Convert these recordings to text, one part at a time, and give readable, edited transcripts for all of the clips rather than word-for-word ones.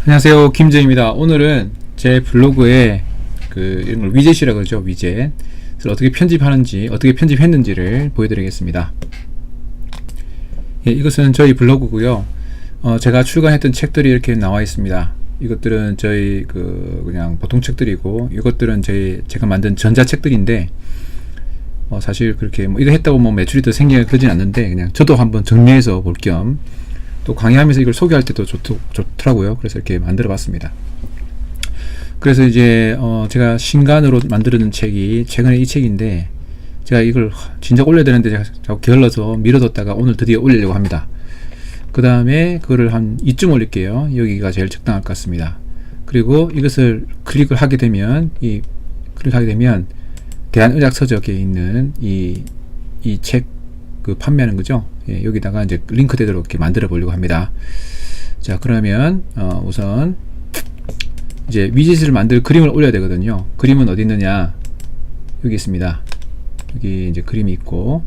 안녕하세요, 김재입니다. 오늘은 제 블로그에 이런 걸 위젯이라고 그러죠. 위젯. 그래서 어떻게 편집하는지, 어떻게 편집했는지를 보여드리겠습니다. 예, 이것은 저희 블로그고요. 제가 출간했던 책들이 이렇게 나와 있습니다. 이것들은 저희 그냥 보통 책들이고, 이것들은 제가 만든 전자책들인데, 사실 그렇게 이거 했다고 매출이 더 생기거나 그러진 않는데, 그냥 저도 한번 정리해서 볼 겸, 또 강의하면서 이걸 소개할 때도 좋더라고요. 그래서 이렇게 만들어 봤습니다. 그래서 이제 제가 신간으로 만들어둔 책이 최근에 이 책인데, 제가 이걸 진작 올려야 되는데 제가 자꾸 게을러서 미뤄뒀다가 오늘 드디어 올리려고 합니다. 그 다음에 그거를 한 2쯤 올릴게요. 여기가 제일 적당할 것 같습니다. 그리고 이것을 클릭을 하게 되면 대한의학서적에 있는 이 책 판매하는 거죠. 예, 여기다가 이제 링크되도록 이렇게 만들어 보려고 합니다. 자, 그러면 우선 이제 위젯을 만들 그림을 올려야 되거든요. 그림은 어디 있느냐? 여기 있습니다. 여기 이제 그림이 있고,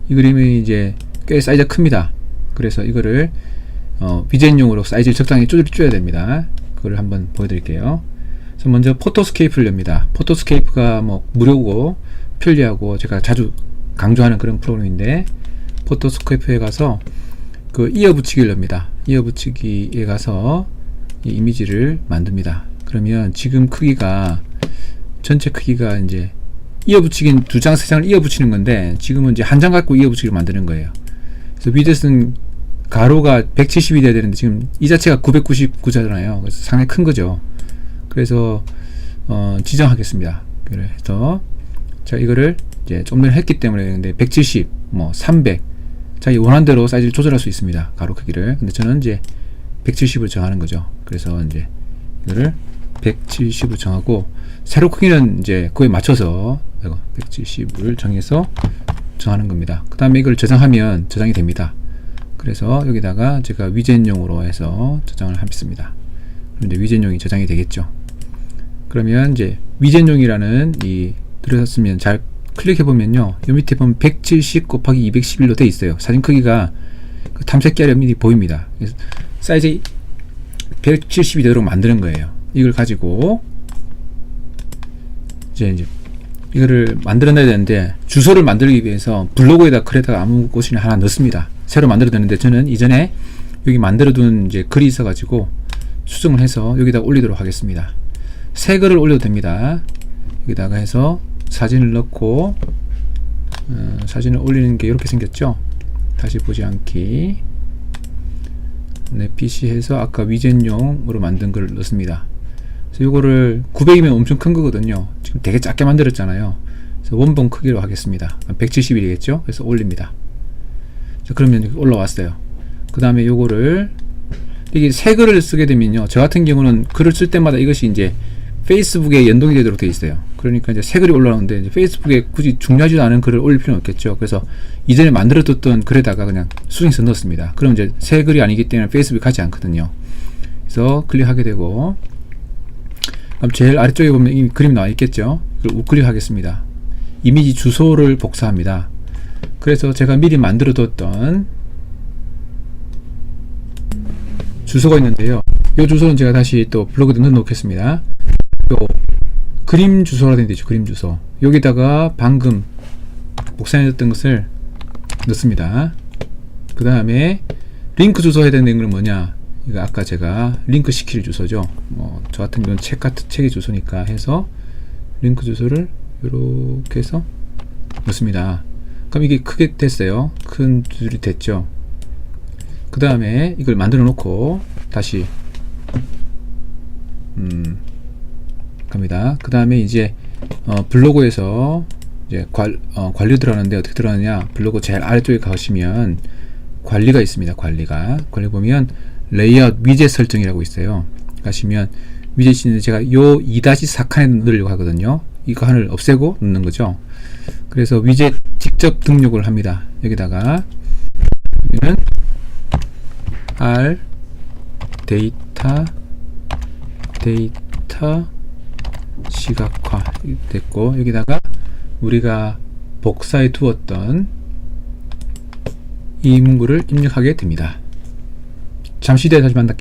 이 그림이 이제 꽤 사이즈가 큽니다. 그래서 이거를 위젯용으로 사이즈를 적당히 줄여야 됩니다. 그걸 한번 보여드릴게요. 그래서 먼저 포토스케이프를 엽니다. 포토스케이프가 무료고 편리하고 제가 자주 강조하는 그런 프로그램인데, 포토스케이프에 가서 이어 붙이기를 엽니다. 이어 붙이기에 가서 이 이미지를 만듭니다. 그러면 지금 크기가, 전체 크기가 이제 이어 붙이기는 2장, 3장을 이어 붙이는 건데, 지금은 이제 한 장 갖고 이어 붙이기를 만드는 거예요. 그래서 위젯은 가로가 170이 돼야 되는데, 지금 이 자체가 999잖아요. 그래서 상당히 큰 거죠. 그래서 지정하겠습니다. 그래서 자, 이거를 이제 좀 전에 했기 때문에, 근데 170, 300 자기 원하는 대로 사이즈를 조절할 수 있습니다. 가로 크기를. 근데 저는 이제 170을 정하는 거죠. 그래서 이제 이거를 170을 정하고, 세로 크기는 이제 그거에 맞춰서 170을 정해서 정하는 겁니다. 그 다음에 이걸 저장하면 저장이 됩니다. 그래서 여기다가 제가 위젯용으로 해서 저장을 했습니다. 그럼 이제 위젯용이 저장이 되겠죠. 그러면 이제 위젯용이라는 들어섰으면 잘 클릭해보면요, 요 밑에 보면 170 곱하기 211로 돼 있어요. 사진 크기가 탐색기 아래 밑이 보입니다. 그래서 사이즈 170이 되도록 만드는 거예요. 이걸 가지고 이제 이거를 만들어내야 되는데, 주소를 만들기 위해서 블로그에다 글에다가 아무 곳이나 하나 넣습니다. 새로 만들어내는데, 저는 이전에 여기 만들어둔 이제 글이 있어가지고 수정을 해서 여기다 올리도록 하겠습니다. 새 글을 올려도 됩니다. 여기다가 해서 사진을 넣고, 사진을 올리는 게 이렇게 생겼죠. 다시 보지 않기, 내 PC 해서 아까 위젯용으로 만든 걸 넣습니다. 그래서 이거를 900이면 엄청 큰 거거든요. 지금 되게 작게 만들었잖아요. 그래서 원본 크기로 하겠습니다. 170이겠죠. 그래서 올립니다. 자, 그러면 올라왔어요. 그 다음에 요거를, 이게 새 글을 쓰게 되면요, 저 같은 경우는 글을 쓸 때마다 이것이 이제 페이스북에 연동이 되도록 되어 있어요. 그러니까 이제 새 글이 올라오는데, 이제 페이스북에 굳이 중요하지도 않은 글을 올릴 필요는 없겠죠. 그래서 이전에 만들어뒀던 글에다가 그냥 수정해서 넣었습니다. 그럼 이제 새 글이 아니기 때문에 페이스북에 가지 않거든요. 그래서 클릭하게 되고, 그럼 제일 아래쪽에 보면 이미 그림이 나와 있겠죠. 그걸 우클릭하겠습니다. 이미지 주소를 복사합니다. 그래서 제가 미리 만들어뒀던 주소가 있는데요, 이 주소는 제가 다시 또 블로그에 넣어 놓겠습니다. 그림 주소라 되어 있죠. 그림 주소. 여기다가 방금 복사해뒀던 것을 넣습니다. 그 다음에 링크 주소 해야 되는 건 뭐냐, 이거 아까 제가 링크 시킬 주소죠. 저 같은 경우는 책의 주소니까 해서 링크 주소를 이렇게 해서 넣습니다. 그럼 이게 크게 됐어요. 큰 줄이 됐죠. 그 다음에 이걸 만들어 놓고 다시 갑니다. 그 다음에 이제 블로그에서 이제 관리 들어가는데, 어떻게 들어가느냐, 블로그 제일 아래쪽에 가시면 관리가 있습니다. 관리 보면 레이아웃 위젯 설정이라고 있어요. 가시면 위젯인데, 제가 요 2-4 칸에 넣으려고 하거든요. 이거 하나를 없애고 넣는 거죠. 그래서 위젯 직접 등록을 합니다. 여기다가 여기는 R 데이터 시각화 됐고, 여기다가 우리가 복사해 두었던 이 문구를 입력하게 됩니다. 잠시 뒤에 다시 만날게요.